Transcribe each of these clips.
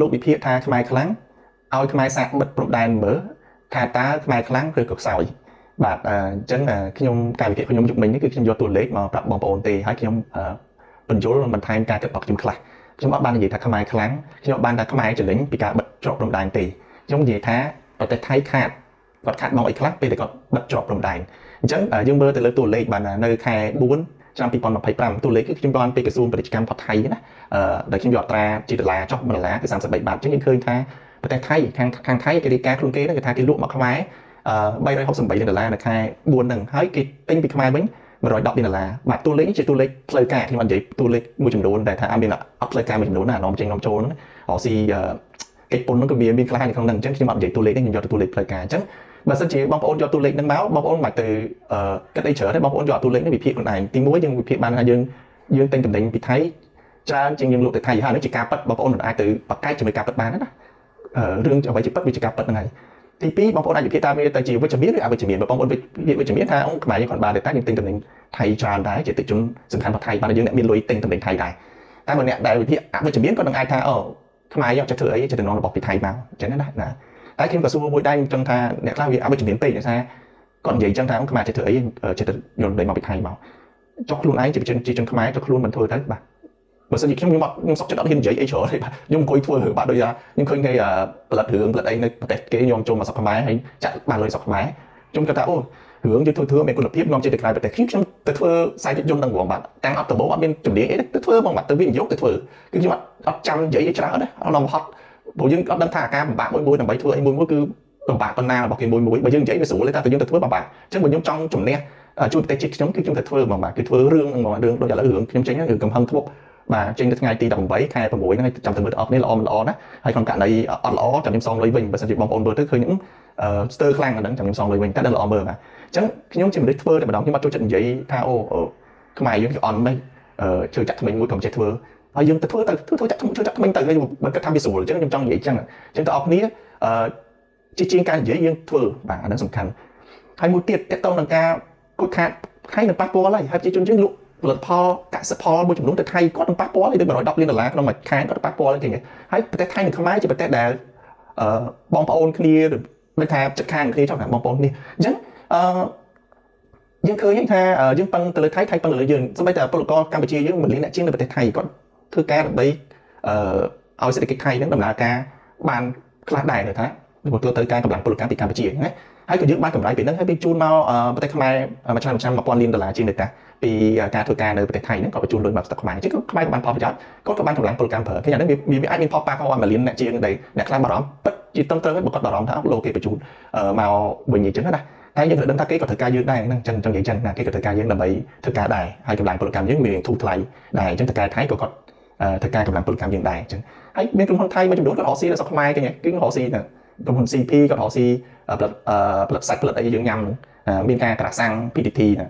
លោកវិភាគថាខ្មែរខ្លាំងឲ្យខ្មែរសាកបិទព្រំដែនមើលថាតើខ្មែរខ្លាំងឬក៏ខ្សោយបាទអញ្ចឹងខ្ញុំការវិភាគខ្ញុំយុគមិញនេះគឺខ្ញុំយកតួលេខមកប្រាប់បងប្អូនទេហើយខ្ញុំបញ្យល់បន្ថែមការគិតរបស់ខ្ញុំខ្លះខ្ញុំអត់បាននិយាយថាខ្មែរខ្លាំងខ្ញុំបានថាខ្មែរចលិញពីការបិទច្រកព្រំដែនទេខ្ញុំនិយាយថាប្រទេសថៃខាតគាត់ខាត់មកអីខ្លះពេលតែគាត់បិទច្រកព្រំដែនអញ្ចឹងយើងមើលទៅលើតួលេខបាននៅខែ4ឆ្នាំ2025តួលេខគឺខ្ញុំបានពីក្រសួងពាណិជ្ជកម្មផថៃណាដែលខ្ញុំយកអត្រាជាដុល្លារចុះ1ដុល្លារគឺ33បាតអញ្ចឹងយើងឃើញថាប្រទេសថៃខាងថៃគេរាយការណ៍ខ្លួនគេគឺថាគេលក់មកខ្មែរ368ដុល្លារនៅខែ4ហ្នឹងហើយគេទិញពីខ្មែរវិញ110ដុល្លារបាទតួលេខនេះជាតួលេខផ្លូវការខ្ញុំអត់និយាយតួលេខមួយចំនួនដែលថាមានអត់ផ្លូវការមួយចំនួនណានាំចេញនាំចូលហ្នឹងរកស៊ីកិច្ចពន្ធហ្នឹងក៏មានខ្លះនៅក្នុងហ្នឹងអញ្ចឹងខ្ញុំអត់និយាយតួលេខនេះខ្ញុំយកតួលេខផ្លូវការអញ្ចឹងបើសិនជាបងប្អូនយកតួលេខហ្នឹងមកបងប្អូនមិនទៅគិតអីច្រើនទេបងប្អូនយកតួលេខនេះវិភាគខ្លួនឯងទី1យើងវិភាគបានថាយើងទិញតំណែងពីថៃច្រើនជាងយើងលក់ទៅថៃហើយនេះជាការប៉ັດបងប្អូនមិនអាចទៅបកកែកជាមួយការប៉ັດបានណារឿងអ្វីជាប៉ັດវាជាការប៉ັດហ្នឹងហើយទី2បងប្អូនអាចវិភាគថាវាទៅជាវិជ្ជមានឬអវិជ្ជមានបើបងប្អូនវិជ្ជមានថាខ្មែរយើងគាត់បានតែយើងទិញតំណែងថៃច្រើនដែរជាតិជនសំខាន់របស់ថៃបានយើងអ្នកមានលុយទិញតំណែងថៃដែរតែបើអ្នកដែលវិភាគអវិជ្ជមានគាត់នឹងអាចថាខ្មែរយកចិត្តធ្វើអីចិត្តតំណងរបស់ពីថៃមកអញ្ចឹងណាតែខ្ញុំក៏សួរមួយដែរចឹងថាអ្នកខ្លះវាអវិជ្ជមានពេកថាគាត់និយាយចឹងថាខ្មែរចិត្តធ្វើអីចិត្តយល់ដីមកពីថៃមកចុះខ្លួនឯងជាជនខ្មែរចុះខ្លួនមិនធ្វើទៅបាទបើសិនជាខ្ញុំសុខចិត្តអត់ហ៊ាននិយាយអីច្រើនទេបាទខ្ញុំអង្គុយធ្វើរឿងបាទដូចថាខ្ញុំឃើញគេផលិតរឿងផលិតអីនៅប្រទេសគេខ្ញុំចូលមកស្រុកខ្មែរហើយចាក់បានលុយស្រុកខ្មែរខ្ញុំគាត់ថារឿងយើងធ្វើមានគុណភាពនាំចេញទៅក្រៅប្រទេសខ្ញុំទៅធ្វើខ្សែភាពយន្តហ្នឹងហ្មងបាទទាំងអត់ដំបូងអត់មានជំនាញអីទៅធ្វើហ្មងបាទទៅវិនិយោគទៅធ្វើគឺខ្ញុំអត់ចាំនិយាយច្រើនទេអត់ឡំហត់ព្រោះយើងអត់ដឹងថាអាការពិបាកមួយដើម្បីធ្វើអីមួយគឺពិបាកប៉ុណ្ណារបស់គេមួយបើយើងនិយាយវាស្រួលទេតែយើងទៅធ្វើពិបាកអញ្ចឹងបើខ្ញុំចង់ជំនះជួយប្រទេសជាតិខ្ញុំគឺខ្ញុំទៅធ្វើហ្មងបាទគឺធ្វើរឿងហ្នឹងហ្មងរឿងដូចឥឡូវរឿងខ្ញុំចេញគឺកំហឹងធ្មប់បាទចេញទៅថ្ងៃទី18ខែ6ហ្នឹងចាំទៅមើលអស់គ្នាល្អមិនល្អណាហើយក្នុងករណីអត់ល្អចាំខ្ញុំសងលុយវិញបើសិនជាបងប្អូនមើលទៅឃើញស្ទើរខ្លាំងអាហ្នឹងចាំខ្ញុំសងលុយវិញតែដល់ល្អមើលបាទអញ្ចឹងខ្ញុំជាមនុស្សធ្វើតែម្ដងខ្ញុំអត់ចូលចិត្តនិយាយថាខ្មែរយើងគឺអន់មិនជឿចាក់ថ្មីមួយកុំចេះធ្វើហើយយើងទៅធ្វើចាក់ថ្មីទៅបើគាត់ថាវាស្រួលអញ្ចឹងខ្ញុំចង់និយាយអញ្ចឹងទាំងអស់គ្នាជាជាងការនិយាយយើងធ្វើបាទអាហ្នឹងសំខាន់ហើយមួយទៀតតកតងនឹងការគូចខាតខៃនឹងប៉ះពាល់ហើយប្រជាជនយើងលក់ផលិតផលកសិផលមួយចំនួនទៅថៃគាត់នឹងប៉ះពាល់ឲ្យដល់110លានដុល្លារក្នុងមួយខែគាត់ប៉ះពាល់អញ្ចឹងហើយប្រទេសថៃនិងខ្មែរជាប្រទេសដែលបងប្អូនគ្នាដូចថាចិត្តខាងគ្នាចង់ថាបងប្អូនគ្នាអញ្ចឹងយើងឃើញថាយើងពឹងទៅលើថៃពឹងទៅលើយើងសូម្បីតែពលករកម្ពុជាយើង1លានអ្នកជាងនៅប្រទេសថៃគាត់ធ្វើការដើម្បីឲ្យសេដ្ឋកិច្ចថៃហ្នឹងដំណើរការបានខ្លះដែរថាទទួលទៅការកម្លាំងពលកម្មពីកម្ពុជាណាហើយក៏យើងបានកម្រៃពីហ្នឹងហើយវាជូនមកប្រទេសខ្មែរមួយឆ្នាំ1000លានដុល្លារជាងទៅតាពីការធ្វើការនៅប្រទេសថៃហ្នឹងក៏បញ្ជូនលុយមកស្រុកខ្មែរអញ្ចឹងខ្មែរក៏បានផលប្រយោជន៍គាត់ក៏បានកម្លាំងពលកម្មប្រើឃើញអានេះវាអាចមានផលប៉ះពាល់1លានអ្នកជាងដែលអ្នកខ្លះបារម្ភពិតជាត្រឹមត្រូវហើយបើគាត់បារម្ភថាលោកគេបញ្ជូនមកវិញអញ្ចឹងណាតែយើងក៏ដឹងថាគេក៏ធ្វើការយើងដែរហ្នឹងអញ្ចឹងនិយាយចឹងណាគេក៏ធ្វើការយើងដើម្បីធ្វើការដែរហើយកម្លាំងពលកម្មយើងមានធូរថ្លៃដែរអញ្ចឹងតើការថៃក៏គាត់ធ្វើការកម្លាំងពលកម្មយើងដែរអញ្ចឹងហើយមានក្រុមហ៊ុនថៃមួយចំនួនក៏រកស៊ីនៅស្រុកខ្មែរគេគឺរកស៊ីទៅក្រុមហ៊ុន CP ក៏រកស៊ីផលិតសាច់ផលិតអីយើងញ៉ាំមានការក្រាសាំង PTT ណា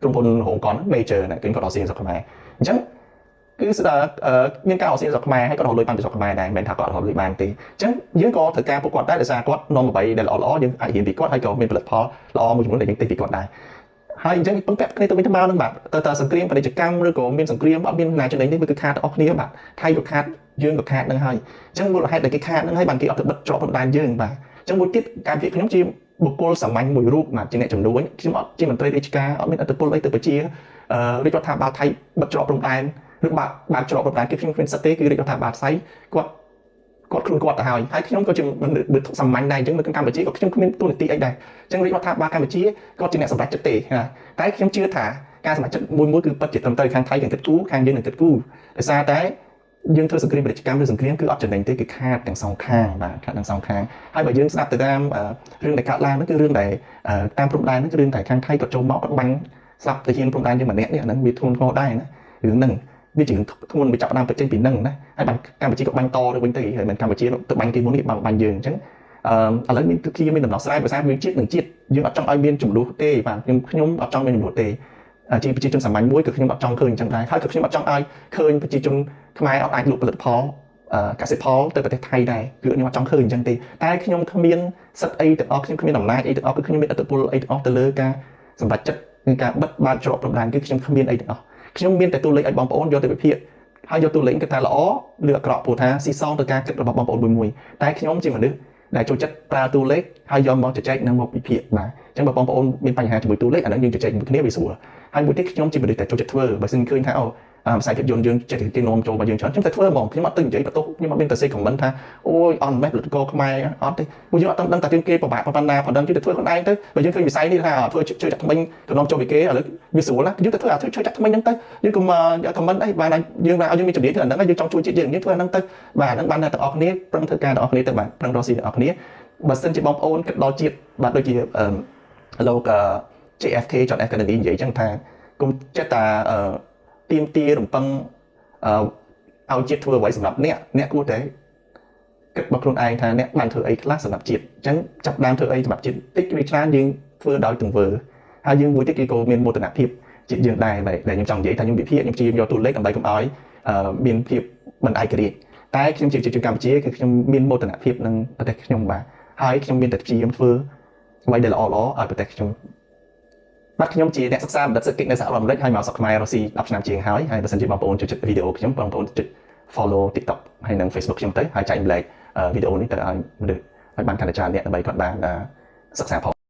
ក្រុមហ៊ុនរោងកុន major ណាគឺគាត់រកស៊ីនៅស្រុកខ្មែរអញ្ចឹងគឺមានការរកស៊ីនៅស្រុកខ្មែរហើយគាត់រកលុយបានពីស្រុកខ្មែរដែរមិនមែនថាគាត់រកលុយបានទេអញ្ចឹងយើងក៏ត្រូវការពួកគាត់ដែរដោយសារគាត់នាំអ្វីដែលល្អៗយើងអាចរៀនពីគាត់ហើយក៏មានផលិតផលល្អមួយចំនួនដែលយើងទិញពីគាត់ដែរហើយអញ្ចឹងពឹងពាក់គ្នាទៅវិញទៅមកហ្នឹងបាទតើសង្គ្រាមពាណិជ្ជកម្មឬក៏មានសង្គ្រាមអត់មានណាចំណេញទេវាគឺខាតអស់គ្នាបាទថៃក៏ខាតយើងក៏ខាតហ្នឹងហើយអញ្ចឹងមូលហេតុដែលគេខាតហ្នឹងហើយបានគេអត់ទៅបិទច្រកព្រំដែនយើងបាទអញ្ចឹងមួយទៀតការវិភាគខ្ញុំជាបុគ្គលសាមញ្ញមួយរូបបាទជាអ្នកជំនួយខ្ញុំអត់ជាមន្ត្រីរាជការអត់មានឥទ្ធិពលអីទៅប្រជារាជរដ្ឋាភិបាលថៃបិទច្រកព្រំដែនឬបើកច្រកព្រំដែនគឺខ្ញុំគ្មានសិទ្ធិទេគឺរាជរដ្ឋាភិបាលថៃគាត់ខ្លួនគាត់ទៅហើយខ្ញុំក៏ជាមនុស្សសាមញ្ញដែរអញ្ចឹងនៅកម្ពុជាក៏ខ្ញុំគ្មានទូនាទីអីដែរអញ្ចឹងរាជរដ្ឋាភិបាលកម្ពុជាគាត់ជាអ្នកសម្រេចចិត្តទេតែខ្ញុំជឿថាការសម្រេចចិត្តមួយគឺពិតជាត្រឹមត្រូវខាងថៃខាងគិតគូរខាងយើងនឹងគិតគូរដោយសារតែយើងធ្វើសង្គ្រាមពាណិជ្ជកម្មឬសង្គ្រាមគឺអត់ចំណេញទេគឺខាតទាំងសងខាងបាទខាតទាំងសងខាងហើយបើយើងស្ដាប់ទៅតាមរឿងដែលកើតឡើងនោះគឺរឿងដែលតាមព្រំដែននោះគឺរឿងតែខាងថៃគាត់ចូលមកគាត់បាញ់ស្លាប់ទាហានព្រំដែនយើងម្នាក់នេះអាហ្នឹងវាធ្ងន់ធ្ងរដែរណារឿងហ្នឹងវាជាធ្ងន់វាចាប់ដើមពេញចេញពីហ្នឹងណាហើយបានកម្ពុជាក៏បាញ់តទៅវិញទៅហើយមិនកម្ពុជាទៅបាញ់គេមុននេះបាញ់យើងអញ្ចឹងឥឡូវមានគឺមានដំណោះស្រាយភាសាវាជាតិនឹងជាតិយើងអត់ចង់ឲ្យមានចំនួនទេបាទខ្ញុំអត់ចង់មានចំនួនទេជាប្រជាជនសាមញ្ញមួយគឺខ្ញុំអត់ចង់ឃើញអញ្ចឹងដែរហើយក៏ខ្ញុំអត់ចង់ឲ្យឃើញប្រជាជនខ្មែរអត់អាចលក់ផលិតផលកសិផលទៅប្រទេសថៃដែរគឺខ្ញុំអត់ចង់ឃើញអញ្ចឹងទេតែខ្ញុំគ្មានសិទ្ធិអីទាំងអស់ខ្ញុំគ្មានអំណាចអីទាំងអស់គឺខ្ញុំមានឥទ្ធិពលអីទាំងអស់ទៅលើការសម្រេចចិត្តនៃការបិទបាតច្រកព្រំដែនគឺខ្ញុំគ្មានអីទាំងអស់ខ្ញុំមានតែទូលេខឲ្យបងប្អូនយកទៅវិភាគ ហើយយកតួលេខគេថាល្អឬអាក្រក់ព្រោះថាស៊ីសងទៅការគិតរបស់បងប្អូនមួយតែខ្ញុំជាមនុស្សដែលចូលចិត្តប្រើតួលេខហើយយកមកជជែកនឹងមកវិភាគបាទអញ្ចឹងបើបងប្អូនមានបញ្ហាជាមួយតួលេខអាហ្នឹងយើងជជែកជាមួយគ្នាវាស្រួលហើយមួយទៀតខ្ញុំជាមនុស្សដែលចូលចិត្តធ្វើបើមិនឃើញថាផ្សាយភាពយន្តយើងចិត្តគេនាំចូលមកយើងច្រើនខ្ញុំតែធ្វើហ្មងខ្ញុំអត់ទៅនិយាយបន្ទោសខ្ញុំអត់មានទៅសេខមមិនថាអូយអត់មិនផលិតករខ្មែរអត់ទេពួកយើងអត់ដឹងថាគេពិបាកប៉ុណ្ណាប៉ុណ្ណឹងគេទៅធ្វើខ្លួនឯងទៅបើយើងឃើញវិស័យនេះថាធ្វើជួយចាក់ថ្មិញក៏នាំចូលពីគេឥឡូវវាស្រួលណាយើងទៅធ្វើជួយចាក់ថ្មិញហ្នឹងទៅយើងកុំខមមិនអីបានយើងឲ្យយើងមានជំនាញធ្វើអាហ្នឹងហើយយើងចង់ជួយជាតិយើងធ្វើអាហ្នឹងទៅបាទហ្នឹងបានតែទាំងអស់គ្នាប្រឹងធ្វើការទាំងអស់គ្នាទៅបាទប្រឹងរកស៊ីទាំងអស់គ្នាបើសិនជាបងប្អូនគិតដល់ជាតិបាទដូចជាលោក JFK John F Kennedy និយាយចឹងថាគុំចិត្តថាទៀមទារំពឹងឲ្យជាតិធ្វើអ្វីសម្រាប់អ្នកគួរតែគិតមកខ្លួនឯងថាអ្នកបានធ្វើអីខ្លះសម្រាប់ជាតិអញ្ចឹងចាប់ដើមធ្វើអីសម្រាប់ជាតិតិចឬច្រើនយើងធ្វើដោយទង្វើហើយយើងមួយទៀតគេក៏មានមោទនភាពជាតិយើងដែរដែលខ្ញុំចង់និយាយថាខ្ញុំវិភាគខ្ញុំព្យាយាមយកតួលេខដើម្បីកុំឲ្យមានភាពមិនឯករាជ្យតែខ្ញុំជាជនកម្ពុជាគឺខ្ញុំមានមោទនភាពនឹងប្រទេសខ្ញុំបាទហើយខ្ញុំមានតែព្យាយាមធ្វើអ្វីដែលល្អៗឲ្យប្រទេសខ្ញុំបាទខ្ញុំជាអ្នកសិក្សាបណ្ឌិតសេដ្ឋកិច្ចនៅសហរដ្ឋអាមេរិកហើយមកស្រុកខ្មែររស់ស៊ី10ឆ្នាំជាងហើយបើសិនជាបងប្អូនចូលចិត្តវីដេអូខ្ញុំបងប្អូនចុច follow TikTok ហើយនិង Facebook ខ្ញុំទៅហើយចែកម្លែកវីដេអូនេះទៅឲ្យមនុស្សឲ្យបានកាន់តែច្រើនអ្នកដើម្បីគាត់បានសិក្សាផង